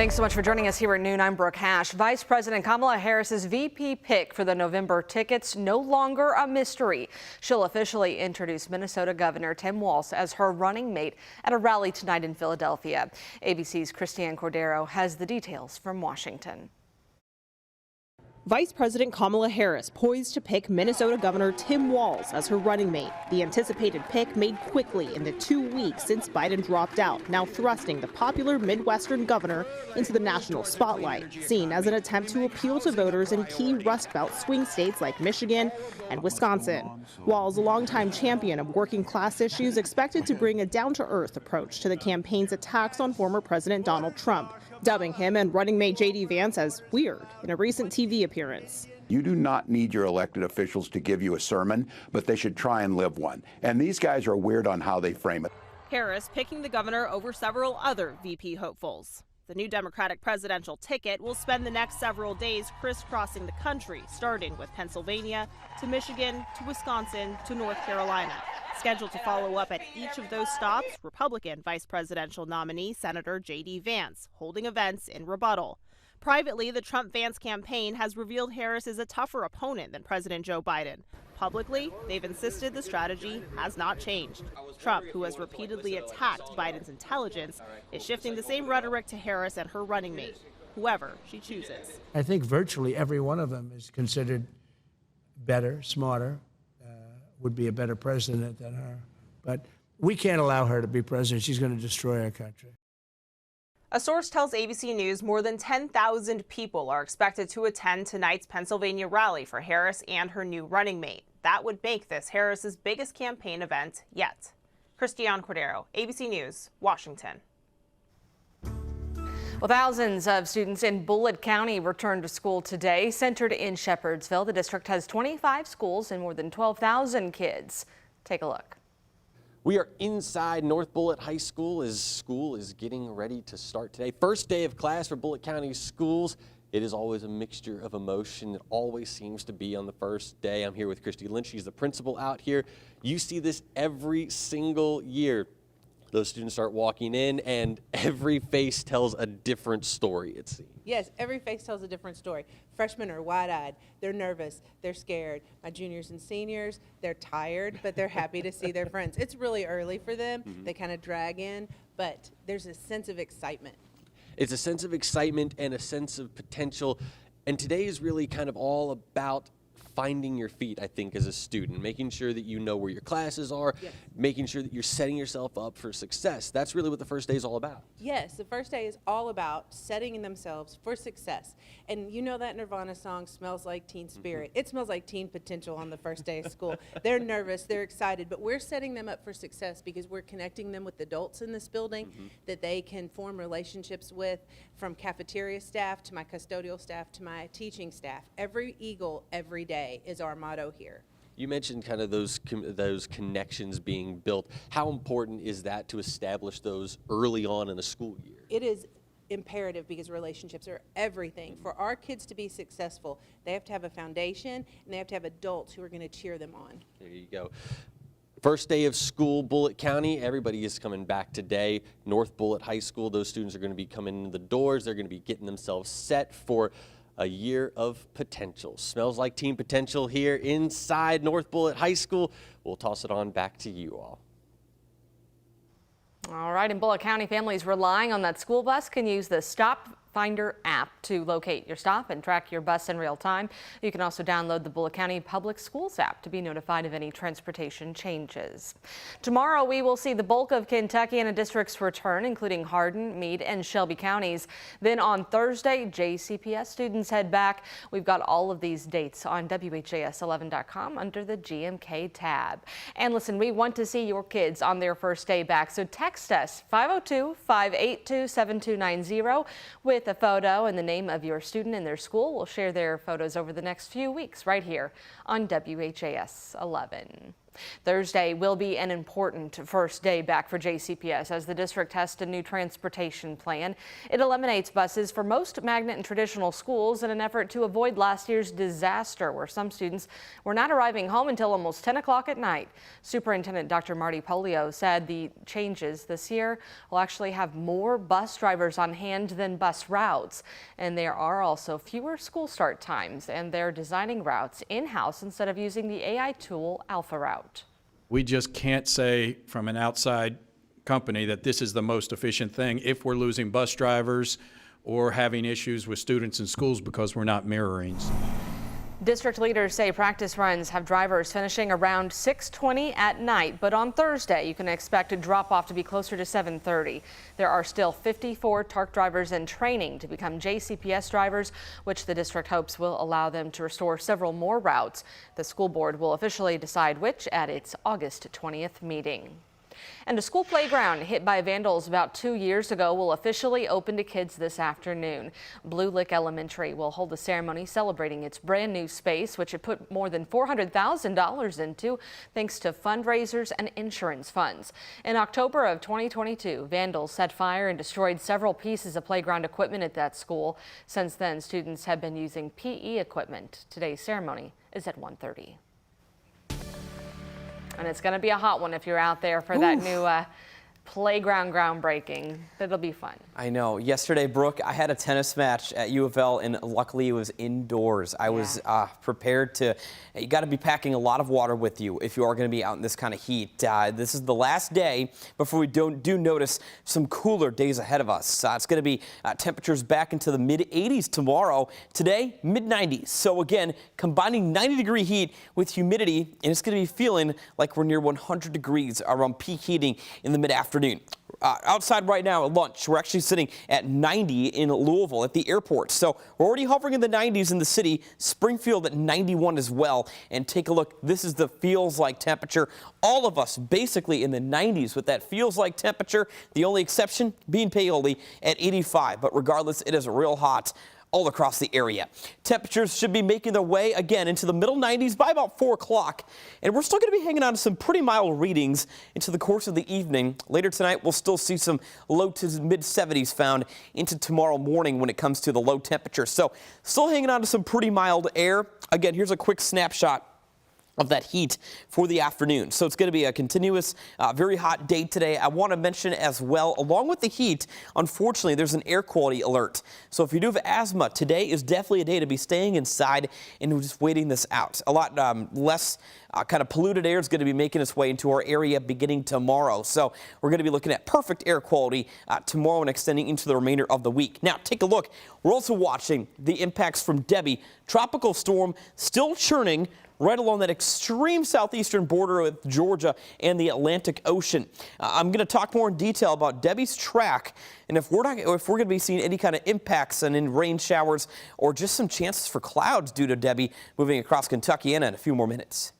Thanks so much for joining us here at noon. I'm Brooke Hash. Vice President Kamala Harris's VP pick for the November tickets no longer a mystery. She'll officially introduce Minnesota Governor Tim Walz as her running mate at a rally tonight in Philadelphia. ABC's Christiane Cordero has the details from Washington. Vice President Kamala Harris poised to pick Minnesota Governor Tim Walz as her running mate. The anticipated pick made quickly in the 2 weeks since Biden dropped out, now thrusting the popular Midwestern governor into the national spotlight, seen as an attempt to appeal to voters in key Rust Belt swing states like Michigan and Wisconsin. Walz, a longtime champion of working class issues, expected to bring a down-to-earth approach to the campaign's attacks on former President Donald Trump, dubbing him and running mate J.D. Vance as weird in a recent TV appearance. You do not need your elected officials to give you a sermon, but they should try and live one. And these guys are weird on how they frame it. Harris picking the governor over several other VP hopefuls. The new Democratic presidential ticket will spend the next several days crisscrossing the country, starting with Pennsylvania to Michigan to Wisconsin to North Carolina. Scheduled to follow up at each of those stops, Republican vice presidential nominee Senator J.D. Vance, holding events in rebuttal. Privately, the Trump-Vance campaign has revealed Harris is a tougher opponent than President Joe Biden. Publicly, they've insisted the strategy has not changed. Trump, who has repeatedly attacked Biden's intelligence, is shifting the same rhetoric to Harris and her running mate, whoever she chooses. I think virtually every one of them is considered better, smarter, would be a better president than her. But we can't allow her to be president. She's going to destroy our country. A source tells ABC News more than 10,000 people are expected to attend tonight's Pennsylvania rally for Harris and her new running mate. That would make this Harris's biggest campaign event yet. Christiane Cordero, ABC News, Washington. Well, thousands of students in Bullitt County returned to school today. Centered in Shepherdsville, the district has 25 schools and more than 12,000 kids. Take a look. We are inside North Bullitt High School as school is getting ready to start today. First day of class for Bullitt County schools. It is always a mixture of emotion. It always seems to be on the first day. I'm here with Christy Lynch. She's the principal out here. You see this every single year. Those students start walking in and every face tells a different story, it seems. Yes, every face tells a different story. Freshmen are wide-eyed, they're nervous, they're scared. My juniors and seniors, they're tired, but they're happy to see their friends. It's really early for them. They kind of drag in, but there's a sense of excitement. It's a sense of excitement and a sense of potential. And today is really kind of all about finding your feet, I think, as a student, making sure that you know where your classes are, yes, making sure that you're setting yourself up for success. That's really what the first day is all about. Yes, the first day is all about setting themselves for success. And you know that Nirvana song, Smells Like Teen Spirit. It smells like teen potential on the first day of school. They're nervous, they're excited, but we're setting them up for success because we're connecting them with adults in this building that they can form relationships with, from cafeteria staff to my custodial staff to my teaching staff. Every eagle, every day is our motto here. You mentioned kind of those connections being built. How important is that to establish those early on in the school year? It is imperative because relationships are everything. For our kids to be successful, they have to have a foundation and they have to have adults who are going to cheer them on. There you go. First day of school, Bullitt County. Everybody is coming back today. North Bullitt High School, those students are going to be coming in the doors. They're going to be getting themselves set for a year of potential. Smells like teen potential here inside North Bullitt High School. We'll toss it on back to you all. All right, in Bullitt County, families relying on that school bus can use the Stop Finder app to locate your stop and track your bus in real time. You can also download the Bullitt County Public Schools app to be notified of any transportation changes. Tomorrow, we will see the bulk of Kentuckiana districts return, including Hardin, Meade, and Shelby counties. Then on Thursday, JCPS students head back. We've got all of these dates on WHAS11.com under the GMK tab. And listen, we want to see your kids on their first day back, so text us 502-582-7290 with a photo and the name of your student and their school. We'll share their photos over the next few weeks right here on WHAS 11. Thursday will be an important first day back for JCPS as the district tests a new transportation plan. It eliminates buses for most magnet and traditional schools in an effort to avoid last year's disaster where some students were not arriving home until almost 10 o'clock at night. Superintendent Dr. Marty Polio said the changes this year will actually have more bus drivers on hand than bus routes. And there are also fewer school start times, and they're designing routes in-house instead of using the AI tool Alpha Route. We just can't say from an outside company that this is the most efficient thing if we're losing bus drivers or having issues with students in schools because we're not mirroring. District leaders say practice runs have drivers finishing around 6:20 at night, but on Thursday you can expect a drop-off to be closer to 7:30. There are still 54 TARC drivers in training to become JCPS drivers, which the district hopes will allow them to restore several more routes. The school board will officially decide which at its August 20th meeting. And a school playground hit by vandals about 2 years ago will officially open to kids this afternoon. Blue Lick Elementary will hold a ceremony celebrating its brand new space, which it put more than $400,000 into thanks to fundraisers and insurance funds. In October of 2022, vandals set fire and destroyed several pieces of playground equipment at that school. Since then, students have been using PE equipment. Today's ceremony is at 1:30. And it's going to be a hot one if you're out there for that new playground groundbreaking. It'll be fun. I know. Yesterday, Brooke, I had a tennis match at U of L, and luckily it was indoors. I was prepared to. You got to be packing a lot of water with you if you are going to be out in this kind of heat. This is the last day before we do notice some cooler days ahead of us. It's going to be temperatures back into the mid-80s tomorrow. Today, mid-90s. So again, combining 90-degree heat with humidity, and it's going to be feeling like we're near 100 degrees around peak heating in the mid-afternoon. Outside right now at lunch, we're actually sitting at 90 in Louisville at the airport. So we're already hovering in the 90s in the city. Springfield at 91 as well. And take a look. This is the feels like temperature. All of us basically in the 90s with that feels like temperature. The only exception being Paoli at 85. But regardless, it is real hot all across the area. Temperatures should be making their way again into the middle 90s by about 4 o'clock. And we're still going to be hanging on to some pretty mild readings into the course of the evening. Later tonight, we'll still see some low to mid 70s found into tomorrow morning when it comes to the low temperatures. So still hanging on to some pretty mild air. Again, here's a quick snapshot of that heat for the afternoon. So it's going to be a continuous, very hot day today. I want to mention as well, along with the heat, unfortunately, there's an air quality alert. So if you do have asthma, today is definitely a day to be staying inside and just waiting this out. A lot less kind of polluted air is going to be making its way into our area beginning tomorrow. So we're going to be looking at perfect air quality tomorrow and extending into the remainder of the week. Now, take a look. We're also watching the impacts from Debbie. Tropical storm still churning right along that extreme southeastern border with Georgia and the Atlantic Ocean. I'm going to talk more in detail about Debbie's track and if we're going to be seeing any kind of impacts and in rain showers or just some chances for clouds due to Debbie moving across Kentucky in a few more minutes.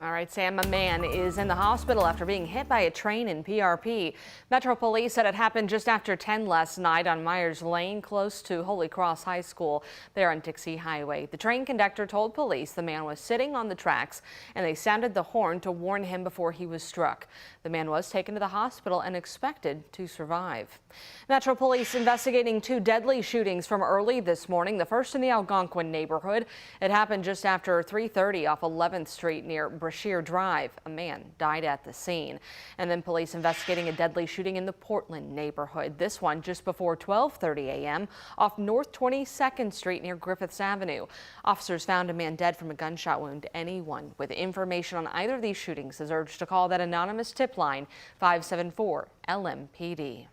All right, Sam, a man is in the hospital after being hit by a train in PRP. Metro Police said it happened just after 10 last night on Myers Lane, close to Holy Cross High School there on Dixie Highway. The train conductor told police the man was sitting on the tracks and they sounded the horn to warn him before he was struck. The man was taken to the hospital and expected to survive. Metro Police investigating 2 deadly shootings from early this morning, the first in the Algonquin neighborhood. It happened just after 3:30 off 11th Street near Brashear Drive. A man died at the scene. And then police investigating a deadly shooting in the Portland neighborhood. This one just before 12:30 a.m. off North 22nd Street near Griffiths Avenue. Officers found a man dead from a gunshot wound. Anyone with information on either of these shootings is urged to call that anonymous tip line 574 LMPD.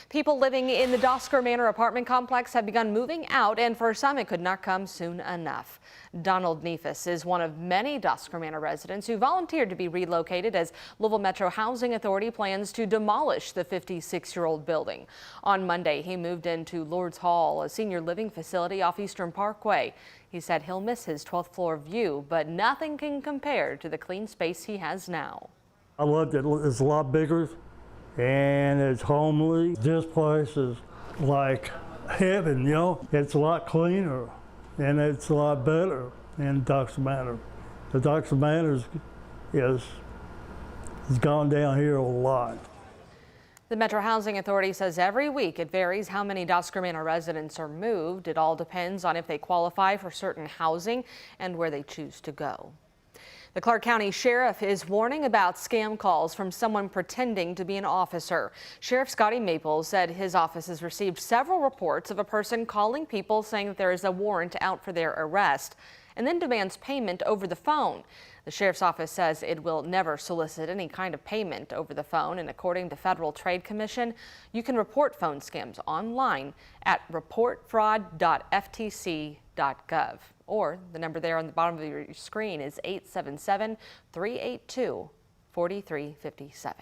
People living in the Dosker Manor apartment complex have begun moving out, and for some it could not come soon enough. Donald Neefus is one of many Dosker Manor residents who volunteered to be relocated as Louisville Metro Housing Authority plans to demolish the 56-year-old building. On Monday, he moved into Lord's Hall, a senior living facility off Eastern Parkway. He said he'll miss his 12th floor view, but nothing can compare to the clean space he has now. I loved it. It's a lot bigger and it's homely. This place is like heaven, you know. It's a lot cleaner and it's a lot better in Dosker Manor. The Dosker Manor has gone down here a lot. The Metro Housing Authority says every week it varies how many Dos Manor residents are moved. It all depends on if they qualify for certain housing and where they choose to go. The Clark County Sheriff is warning about scam calls from someone pretending to be an officer. Sheriff Scotty Maples said his office has received several reports of a person calling people saying that there is a warrant out for their arrest and then demands payment over the phone. The Sheriff's Office says it will never solicit any kind of payment over the phone, and according to Federal Trade Commission, you can report phone scams online at reportfraud.ftc.gov. Or the number there on the bottom of your screen is 877-382-4357.